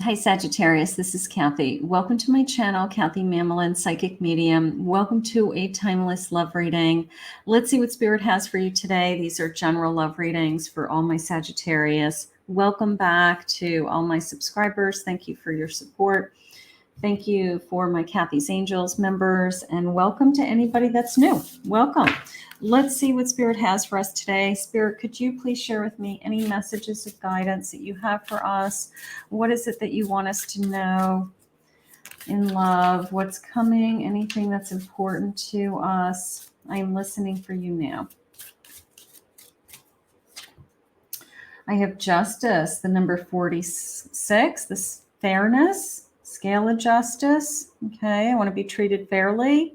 Hi Sagittarius, this is Kathy. Welcome to my channel, Kathy Mamolen, Psychic Medium. Welcome to a timeless love reading. Let's see what Spirit has for you today. These are general love readings for all my Sagittarius. Welcome back to all my subscribers. Thank you for your support. Thank you for my Kathy's Angels members, and welcome to anybody that's new. Welcome. Let's see what Spirit has for us today. Spirit, could you please share with me any messages of guidance that you have for us? What is it that you want us to know in love? What's coming? Anything that's important to us? I am listening for you now. I have Justice, the number 46, this fairness. Scale of justice. Okay, I want to be treated fairly.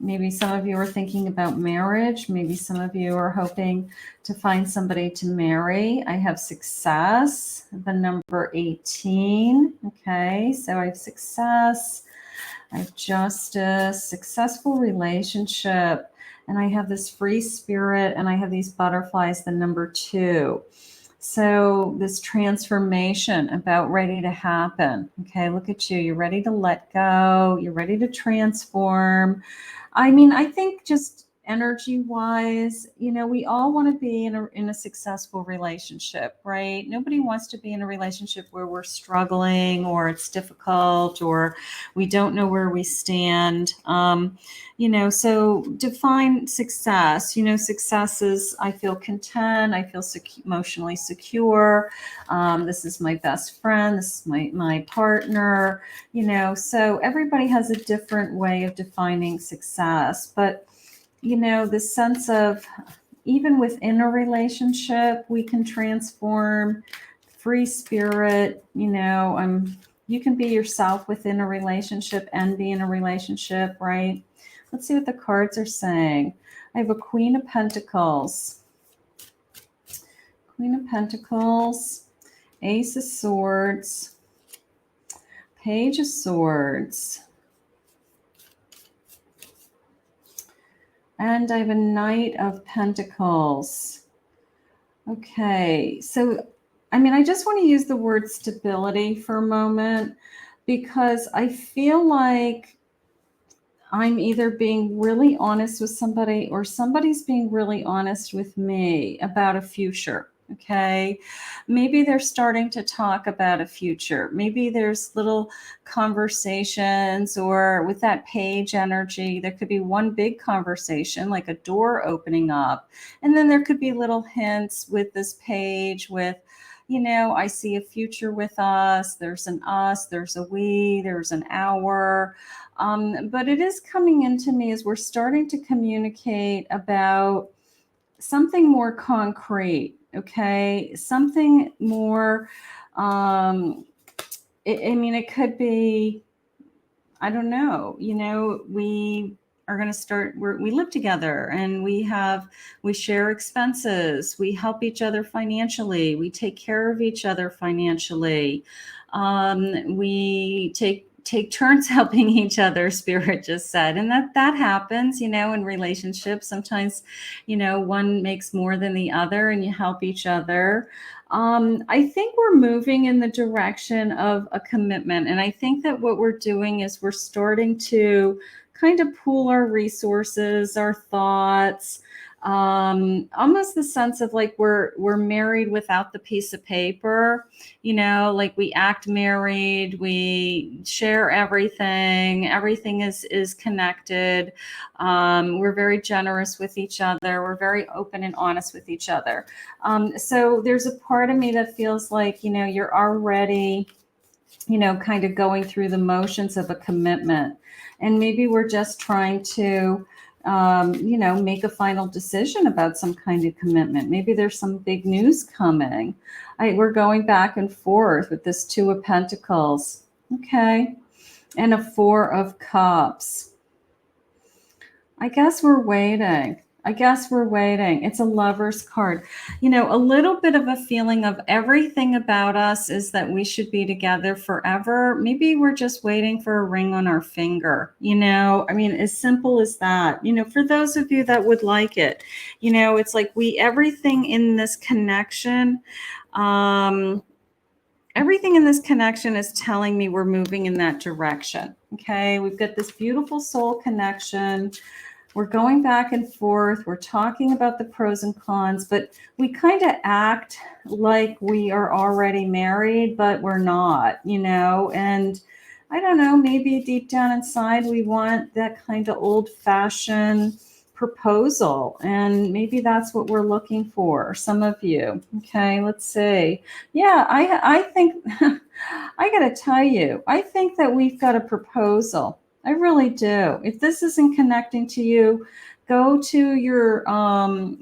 Maybe some of you are thinking about marriage. Maybe some of you are hoping to find somebody to marry. I have Success, the number 18. Okay, so I have Success. I have Justice, successful relationship. And I have this Free Spirit, and I have these butterflies, the number 2. So this transformation about ready to happen. Okay, look at you. You're ready to let go. You're ready to transform. I mean, I think just energy-wise, we all want to be in a successful relationship, right? Nobody wants to be in a relationship where we're struggling or it's difficult or we don't know where we stand. So define success. Success is I feel content, I feel emotionally secure. This is my best friend, this is my partner, so everybody has a different way of defining success. But, the sense of even within a relationship, we can transform. Free Spirit, you can be yourself within a relationship and be in a relationship, right? Let's see what the cards are saying. I have a Queen of Pentacles. Queen of Pentacles, Ace of Swords, Page of Swords, and I have a Knight of Pentacles. Okay, so, I just want to use the word stability for a moment because I feel like I'm either being really honest with somebody or somebody's being really honest with me about a future. Okay. Maybe they're starting to talk about a future. Maybe there's little conversations, or with that page energy, there could be one big conversation, like a door opening up. And then there could be little hints with this page with, I see a future with us. There's an us, there's a we, there's an our. But it is coming into me as we're starting to communicate about something more concrete, okay? Something more, it could be, I don't know, we are going to start, we live together and we share expenses, we help each other financially, we take care of each other financially, we take turns helping each other, Spirit just said. And that happens, in relationships. Sometimes, one makes more than the other and you help each other. I think we're moving in the direction of a commitment. And I think that what we're doing is we're starting to kind of pool our resources, our thoughts, almost the sense of like we're married without the piece of paper, like we act married, we share everything is connected. We're very generous with each other, we're very open and honest with each other. So there's a part of me that feels like, you're already, kind of going through the motions of a commitment, and maybe we're just trying to make a final decision about some kind of commitment. Maybe there's some big news coming. We're going back and forth with this Two of Pentacles. Okay. And a Four of Cups. I guess we're waiting. It's a Lover's card. A little bit of a feeling of everything about us is that we should be together forever. Maybe we're just waiting for a ring on our finger, as simple as that. For those of you that would like it, it's like everything in this connection, everything in this connection is telling me we're moving in that direction. Okay. We've got this beautiful soul connection. We're going back and forth. We're talking about the pros and cons, but we kind of act like we are already married, but we're not, you know, and I don't know, maybe deep down inside, we want that kind of old fashioned proposal. And maybe that's what we're looking for. Some of you. Okay. Let's see. Yeah. I think, I got to tell you, I think that we've got a proposal. I really do. If this isn't connecting to you, go to your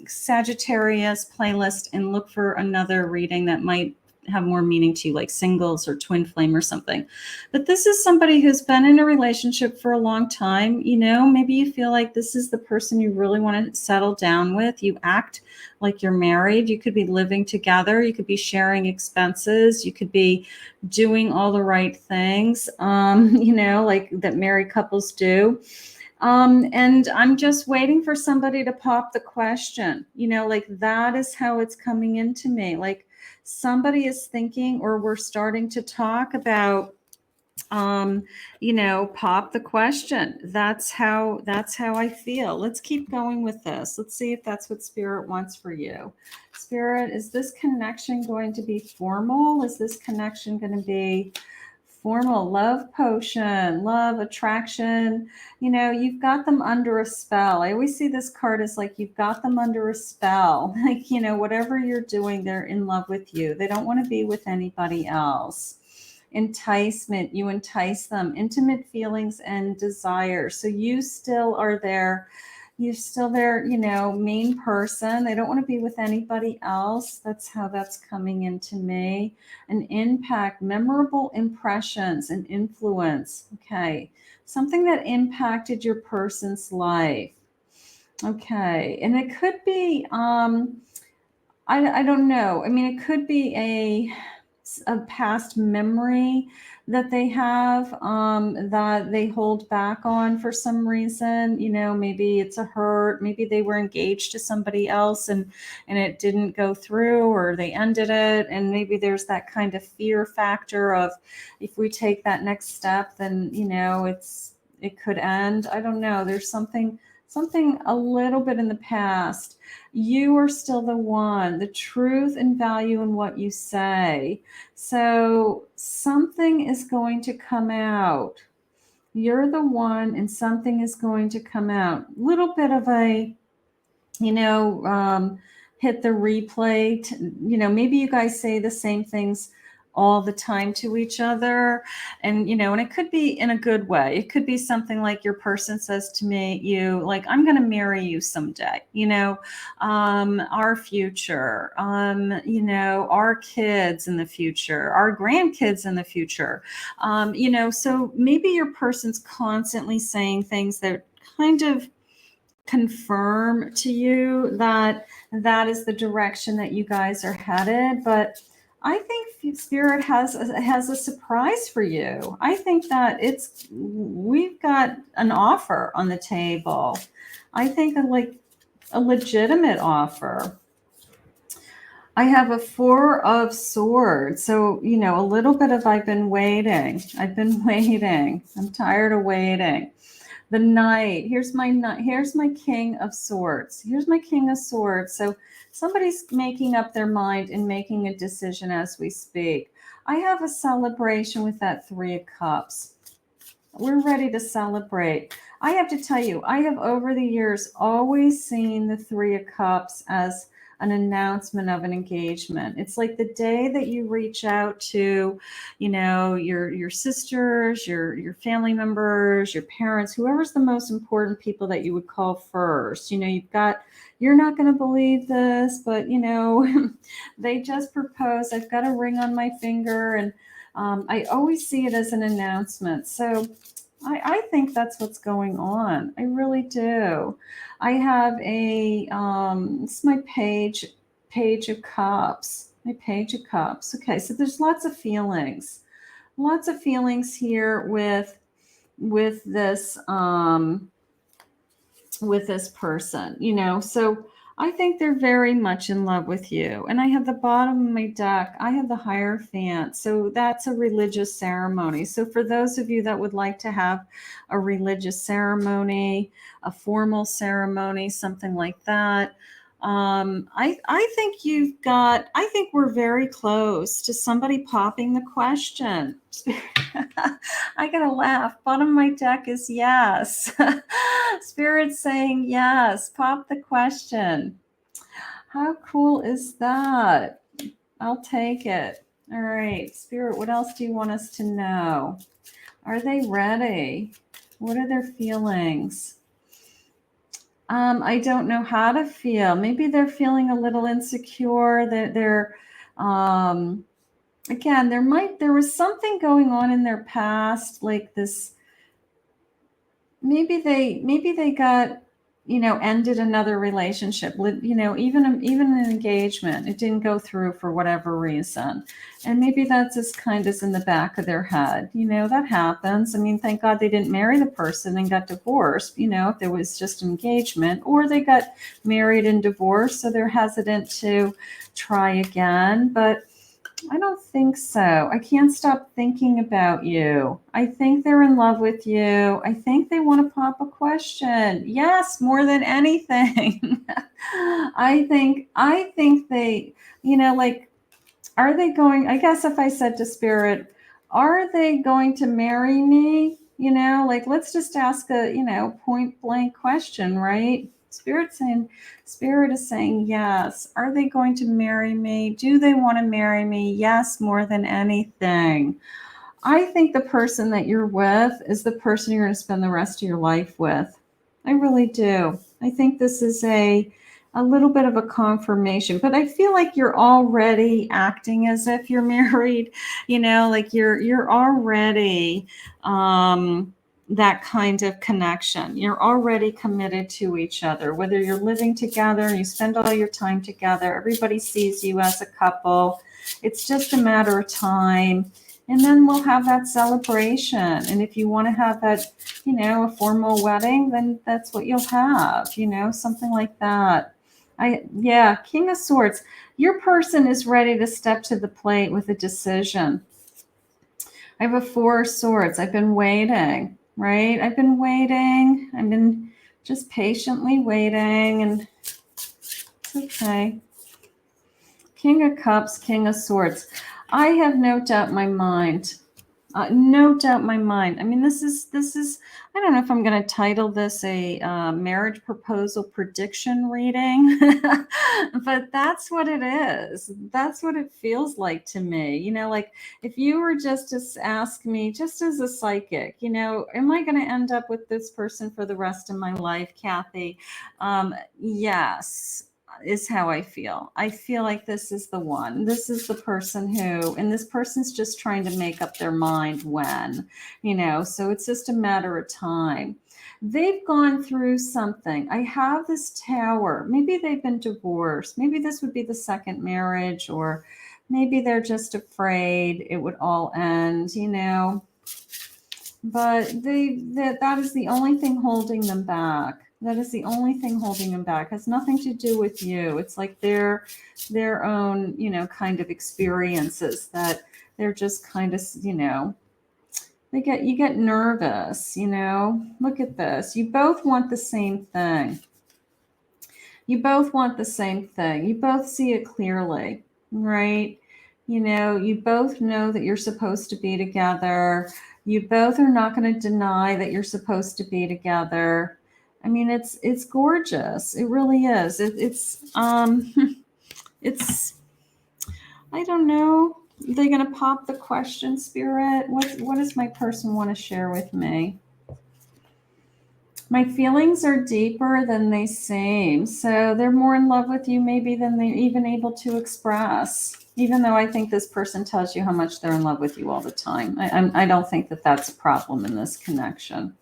Sagittarius playlist and look for another reading that might have more meaning to you, like singles or twin flame or something. But this is somebody who's been in a relationship for a long time. You know, maybe you feel like this is the person you really want to settle down with. You act like you're married. You could be living together. You could be sharing expenses. You could be doing all the right things, you know, like that married couples do. And I'm just waiting for somebody to pop the question, you know, like that is how it's coming into me. Like somebody is thinking, or we're starting to talk about, you know, pop the question. That's how I feel. Let's keep going with this. Let's see if that's what Spirit wants for you. Spirit, is this connection going to be formal? Is this connection going to be formal? Love potion, love attraction. You know, you've got them under a spell. I always see this card as like you've got them under a spell. Like, you know, whatever you're doing, they're in love with you. They don't want to be with anybody else. Enticement, you entice them. Intimate feelings and desires. So you still are there. You're still their, you know, main person. They don't want to be with anybody else. That's how that's coming into me. An impact, memorable impressions and influence. Okay. Something that impacted your person's life. Okay. And it could be, I don't know. I mean, it could be a past memory that they have, that they hold back on for some reason. You know, maybe it's a hurt. Maybe they were engaged to somebody else and it didn't go through, or they ended it. And maybe there's that kind of fear factor of, if we take that next step, then, you know, it could end. I don't know. There's something a little bit in the past. You are still the one, the truth and value in what you say. So something is going to come out. You're the one, and something is going to come out. Little bit of a, you know, hit the replay. You know, maybe you guys say the same things all the time to each other, and you know, and it could be in a good way. It could be something like your person says to me, you like, I'm going to marry you someday, you know, our future, you know, our kids in the future, our grandkids in the future, you know. So maybe your person's constantly saying things that kind of confirm to you that that is the direction that you guys are headed. But I think Spirit has a surprise for you. I think that we've got an offer on the table. I think like a legitimate offer. I have a 4 of Swords. So, you know, a little bit of I've been waiting. I'm tired of waiting. The Knight. Here's my King of Swords. So somebody's making up their mind and making a decision as we speak. I have a celebration with that 3 of Cups. We're ready to celebrate. I have to tell you, I have over the years always seen the 3 of Cups as an announcement of an engagement. It's like the day that you reach out to, you know, your sisters, your family members, your parents, whoever's the most important people that you would call first. You know, you're not going to believe this, but you know, they just proposed. I've got a ring on my finger, and I always see it as an announcement. So I think that's what's going on. I really do. I have it's my page of cups. My page of cups. Okay, so there's lots of feelings here with this person, you know. So I think they're very much in love with you. And I have the bottom of my deck, I have the Hierophant. So that's a religious ceremony. So for those of you that would like to have a religious ceremony, a formal ceremony, something like that, I think I think we're very close to somebody popping the question. I gotta laugh. Bottom of my deck is yes. Spirit's saying yes. Pop the question. How cool is that? I'll take it. All right, Spirit, what else do you want us to know? Are they ready? What are their feelings? I don't know how to feel. Maybe they're feeling a little insecure. They're again, there was something going on in their past, like this. Maybe they got, ended another relationship, even an engagement. It didn't go through for whatever reason. And maybe that's just kind of in the back of their head. That happens. I mean, thank God they didn't marry the person and got divorced, if there was just engagement, or they got married and divorced. So they're hesitant to try again. But I don't think so. I can't stop thinking about you. I think they're in love with you. I think they want to pop a question. Yes, more than anything. I think they, like, are they going, I guess if I said to Spirit, are they going to marry me? Like, let's just ask a, point blank question, right? Spirit is saying yes. Are they going to marry me? Do they want to marry me? Yes, more than anything. I think the person that you're with is the person you're going to spend the rest of your life with. I really do. I think this is a little bit of a confirmation, but I feel like you're already acting as if you're married, like you're already that kind of connection. You're already committed to each other, whether you're living together and you spend all your time together, everybody sees you as a couple. It's just a matter of time. And then we'll have that celebration. And if you want to have that, a formal wedding, then that's what you'll have, something like that. King of Swords. Your person is ready to step to the plate with a decision. I have a Four of Swords. I've been waiting, right? I've been waiting. I've been just patiently waiting, and it's okay. King of Cups, King of Swords. I have no doubt in my mind. No doubt in my mind. I mean, this is. I don't know if I'm going to title this a marriage proposal prediction reading, but that's what it is. That's what it feels like to me. Like if you were just to ask me, just as a psychic, am I going to end up with this person for the rest of my life, Kathy? Yes. Is how I feel. I feel like this is the one. This is the person who, and this person's just trying to make up their mind when, so it's just a matter of time. They've gone through something. I have this Tower. Maybe they've been divorced. Maybe this would be the second marriage, or maybe they're just afraid it would all end, but that is the only thing holding them back. That is the only thing holding them back. It has nothing to do with you. It's like their own, kind of experiences that they're just kind of, you get nervous, Look at this. You both want the same thing. You both want the same thing. You both see it clearly, right? You both know that you're supposed to be together. You both are not going to deny that you're supposed to be together. I mean, it's gorgeous. It really is. It's it's, I don't know. Are they going to pop the question, Spirit? What does my person want to share with me? My feelings are deeper than they seem. So they're more in love with you maybe than they're even able to express. Even though I think this person tells you how much they're in love with you all the time. I don't think that that's a problem in this connection.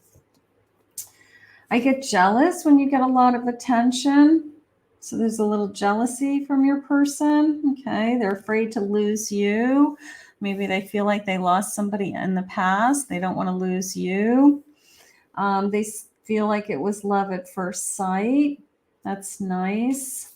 I get jealous when you get a lot of attention. So there's a little jealousy from your person. Okay, they're afraid to lose you. Maybe they feel like they lost somebody in the past. They don't want to lose you. They feel like it was love at first sight. That's nice.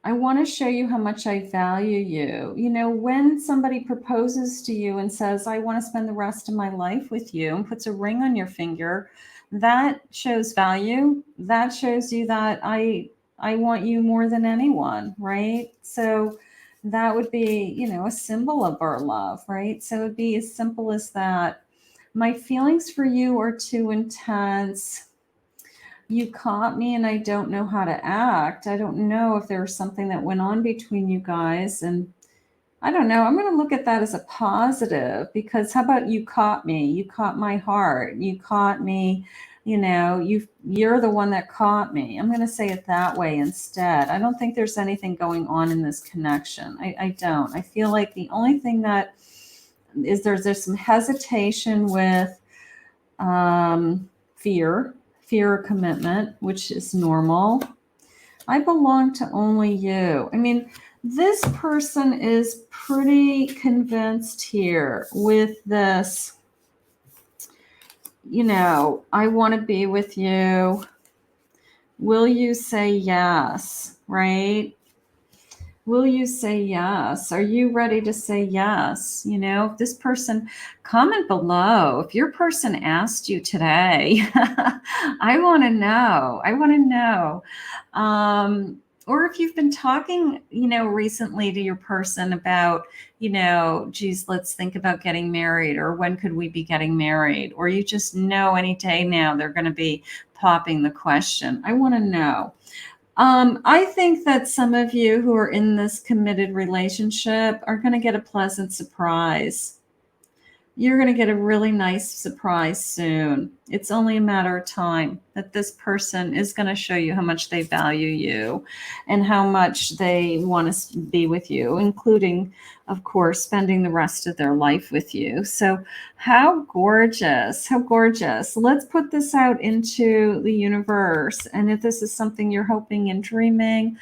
I want to show you how much I value you. You know, when somebody proposes to you and says, I want to spend the rest of my life with you, and puts a ring on your finger, that shows value. That shows you that I want you more than anyone, right? So that would be, you know, a symbol of our love, right? So it'd be as simple as that. My feelings for you are too intense. You caught me and I don't know how to act. I don't know if there was something that went on between you guys. And I don't know. I'm going to look at that as a positive, because how about you caught me? You caught my heart. You caught me. You know, you're the one that caught me. I'm going to say it that way instead. I don't think there's anything going on in this connection. I don't. I feel like the only thing that is there's some hesitation with fear of commitment, which is normal. I belong to only you. I mean, this person is pretty convinced here with this, you know, I want to be with you. Will you say yes? Right? Will you say yes? Are you ready to say yes? You know, if this person, comment below. If your person asked you today, I want to know. I want to know. Or if you've been talking, you know, recently to your person about, you know, geez, let's think about getting married, or when could we be getting married? Or you just know any day now they're going to be popping the question. I want to know. I think that some of you who are in this committed relationship are going to get a pleasant surprise. You're going to get a really nice surprise soon. It's only a matter of time that this person is going to show you how much they value you and how much they want to be with you, including, of course, spending the rest of their life with you. So how gorgeous, how gorgeous. Let's put this out into the universe. And if this is something you're hoping and dreaming,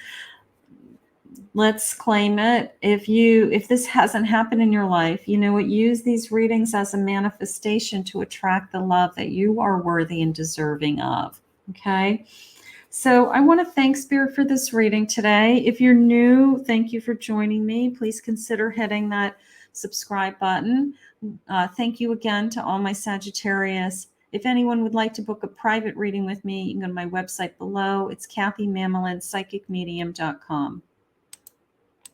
let's claim it. If this hasn't happened in your life, you know what, use these readings as a manifestation to attract the love that you are worthy and deserving of. Okay. So I want to thank Spirit for this reading today. If you're new, thank you for joining me. Please consider hitting that subscribe button. Thank you again to all my Sagittarius. If anyone would like to book a private reading with me, you can go to my website below. It's KathyMamolen, psychicmedium.com.